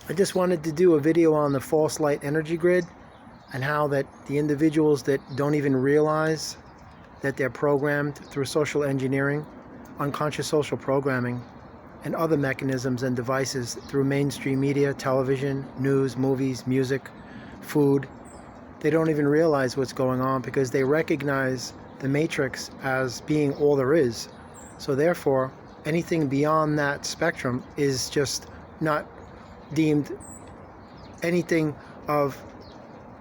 I just wanted to do a video on the false light energy grid and how that the individuals that don't even realize that they're programmed through social engineering, unconscious social programming, and other mechanisms and devices through mainstream media, television, news, movies, music, food. They don't even realize what's going on because they recognize the matrix as being all there is. So therefore, anything beyond that spectrum is just not deemed anything of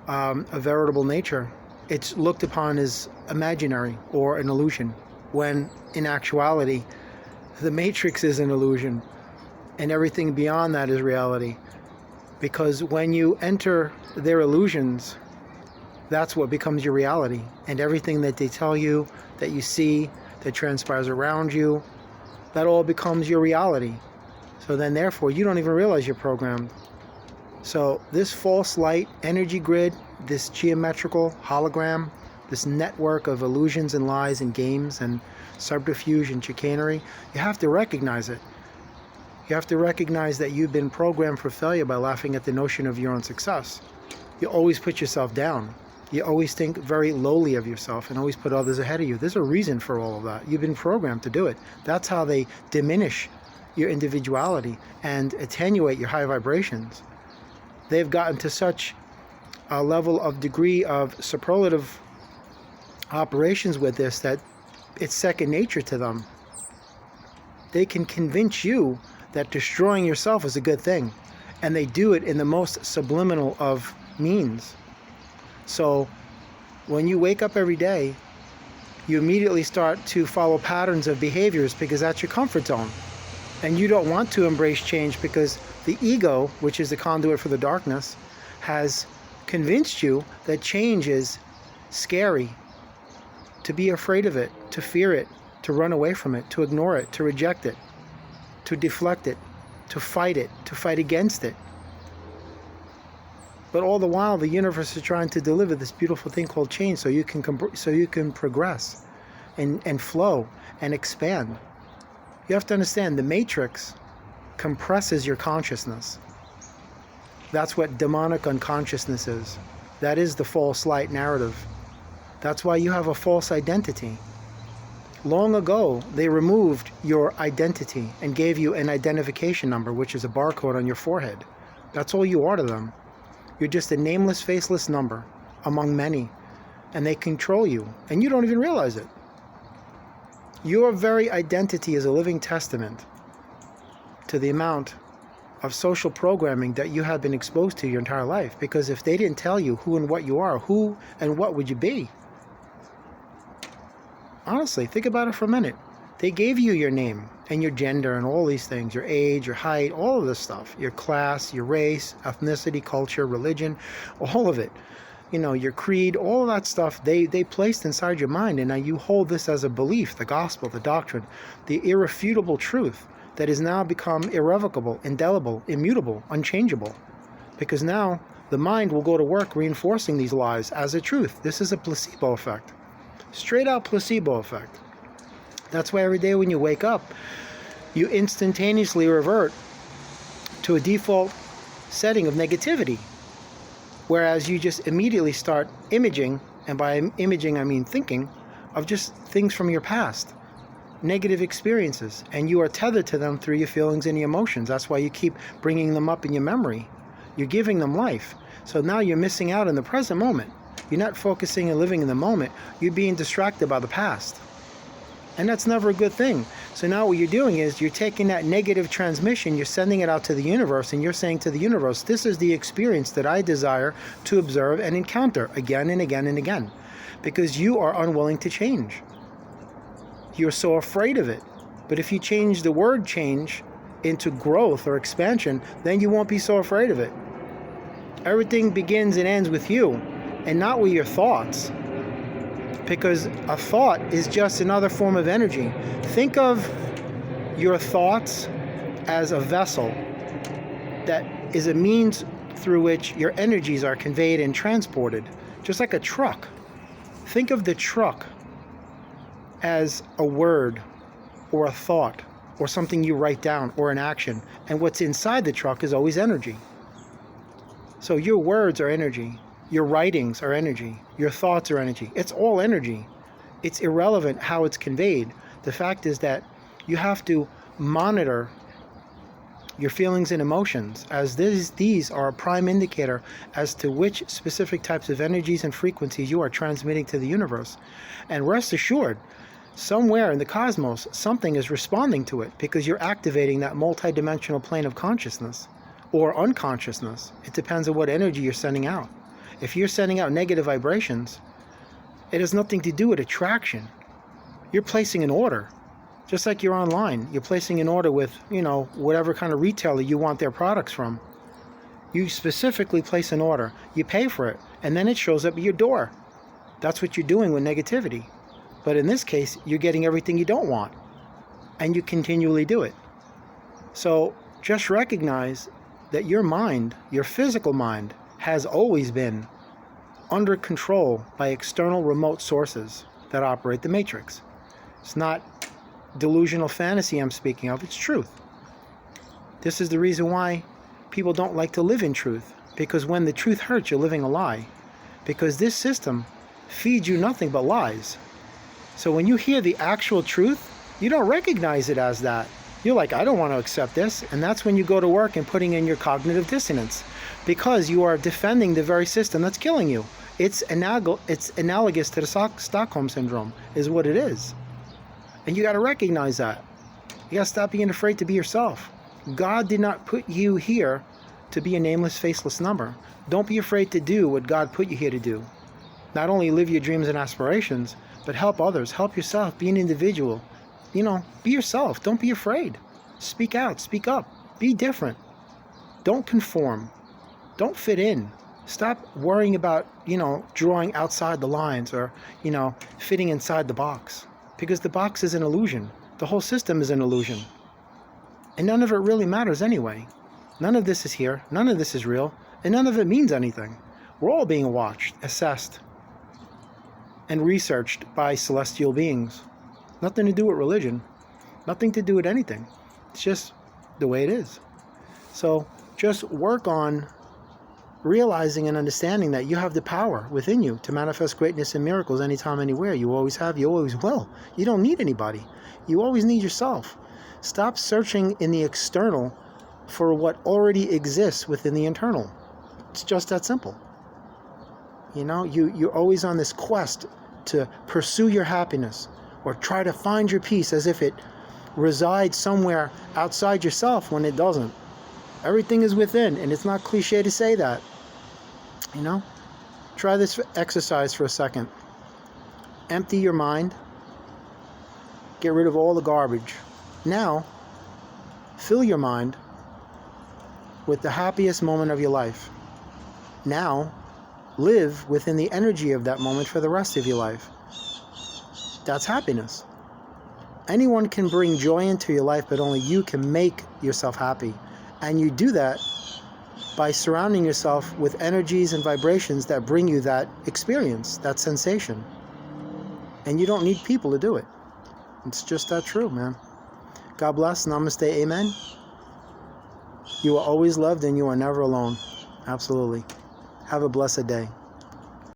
a veritable nature. It's looked upon as imaginary or an illusion, when in actuality the matrix is an illusion and everything beyond that is reality. Because when you enter their illusions, that's what becomes your reality, and everything that they tell you, that you see, that transpires around you, that all becomes your reality. So then therefore you don't even realize you're programmed. So this false light energy grid, this geometrical hologram, this network of illusions and lies and games and subterfuge and chicanery, you have to recognize it. You have to recognize that you've been programmed for failure by laughing at the notion of your own success. You always put yourself down. You always think very lowly of yourself and always put others ahead of you. There's a reason for all of that. You've been programmed to do it. That's how they diminish your individuality and attenuate your high vibrations. They've gotten to such a level of degree of superlative operations with this that it's second nature to them. They can convince you that destroying yourself is a good thing, and they do it in the most subliminal of means. So when you wake up every day, you immediately start to follow patterns of behaviors because that's your comfort zone. And you don't want to embrace change because the ego, which is the conduit for the darkness, has convinced you that change is scary, to be afraid of it, to fear it, to run away from it, to ignore it, to reject it, to deflect it, to fight against it. But all the while, the universe is trying to deliver this beautiful thing called change, so you can progress and flow and expand. You have to understand, the matrix compresses your consciousness. That's what demonic unconsciousness is. That is the false light narrative. That's why you have a false identity. Long ago, they removed your identity and gave you an identification number, which is a barcode on your forehead. That's all you are to them. You're just a nameless, faceless number among many, and they control you, and you don't even realize it. Your very identity is a living testament to the amount of social programming that you have been exposed to your entire life, because if they didn't tell you who and what you are, who and what would you be? Honestly, think about it for a minute. They gave you your name and your gender and all these things, your age, your height, all of this stuff, your class, your race, ethnicity, culture, religion, all of it. You know, your creed, all of that stuff, they placed inside your mind, and now you hold this as a belief, the gospel, the doctrine, the irrefutable truth that has now become irrevocable, indelible, immutable, unchangeable. Because now the mind will go to work reinforcing these lies as a truth. This is a placebo effect. Straight out placebo effect. That's why every day when you wake up, you instantaneously revert to a default setting of negativity. Whereas you just immediately start imaging, and by imaging I mean thinking, of just things from your past, negative experiences, and you are tethered to them through your feelings and your emotions. That's why you keep bringing them up in your memory. You're giving them life. So now you're missing out in the present moment. You're not focusing and living in the moment. You're being distracted by the past. And that's never a good thing. So now what you're doing is you're taking that negative transmission, you're sending it out to the universe, and you're saying to the universe, this is the experience that I desire to observe and encounter again and again and again. Because you are unwilling to change. You're so afraid of it. But if you change the word change into growth or expansion, then you won't be so afraid of it. Everything begins and ends with you, and not with your thoughts. Because a thought is just another form of energy. Think of your thoughts as a vessel that is a means through which your energies are conveyed and transported, just like a truck. Think of the truck as a word or a thought or something you write down or an action, and what's inside the truck is always energy. So your words are energy. Your writings are energy. Your thoughts are energy. It's all energy. It's irrelevant how it's conveyed. The fact is that you have to monitor your feelings and emotions, as these are a prime indicator as to which specific types of energies and frequencies you are transmitting to the universe. And rest assured, somewhere in the cosmos, something is responding to it, because you're activating that multidimensional plane of consciousness or unconsciousness. It depends on what energy you're sending out. If you're sending out negative vibrations, it has nothing to do with attraction. You're placing an order. Just like you're online, you're placing an order with, whatever kind of retailer you want their products from. You specifically place an order, you pay for it, and then it shows up at your door. That's what you're doing with negativity. But in this case, you're getting everything you don't want, and you continually do it. So just recognize that your mind, your physical mind, has always been under control by external remote sources that operate the matrix. It's not delusional fantasy I'm speaking of, it's truth. This is the reason why people don't like to live in truth, because when the truth hurts, you're living a lie, because this system feeds you nothing but lies. So when you hear the actual truth, you don't recognize it as that. You're like, I don't want to accept this. And that's when you go to work and putting in your cognitive dissonance, because you are defending the very system that's killing you. It's analogous to the Stockholm Syndrome, is what it is. And you got to recognize that. You got to stop being afraid to be yourself. God did not put you here to be a nameless, faceless number. Don't be afraid to do what God put you here to do. Not only live your dreams and aspirations, but help others, help yourself, be an individual. Be yourself. Don't be afraid. Speak out, speak up, be different. Don't conform. Don't fit in. Stop worrying about, drawing outside the lines or, fitting inside the box. Because the box is an illusion. The whole system is an illusion. And none of it really matters anyway. None of this is here. None of this is real. And none of it means anything. We're all being watched, assessed, and researched by celestial beings. Nothing to do with religion. Nothing to do with anything. It's just the way it is. So just work on realizing and understanding that you have the power within you to manifest greatness and miracles anytime, anywhere. You always have, you always will. You don't need anybody. You always need yourself. Stop searching in the external for what already exists within the internal. It's just that simple. You're always on this quest to pursue your happiness or try to find your peace as if it resides somewhere outside yourself, when it doesn't. Everything is within, and it's not cliche to say that. Try this exercise for a second. Empty your mind. Get rid of all the garbage. Now, fill your mind with the happiest moment of your life. Now, live within the energy of that moment for the rest of your life. That's happiness. Anyone can bring joy into your life, but only you can make yourself happy. And you do that by surrounding yourself with energies and vibrations that bring you that experience, that sensation. And you don't need people to do it. It's just that true, man. God bless. Namaste. Amen. You are always loved, and you are never alone. Absolutely. Have a blessed day.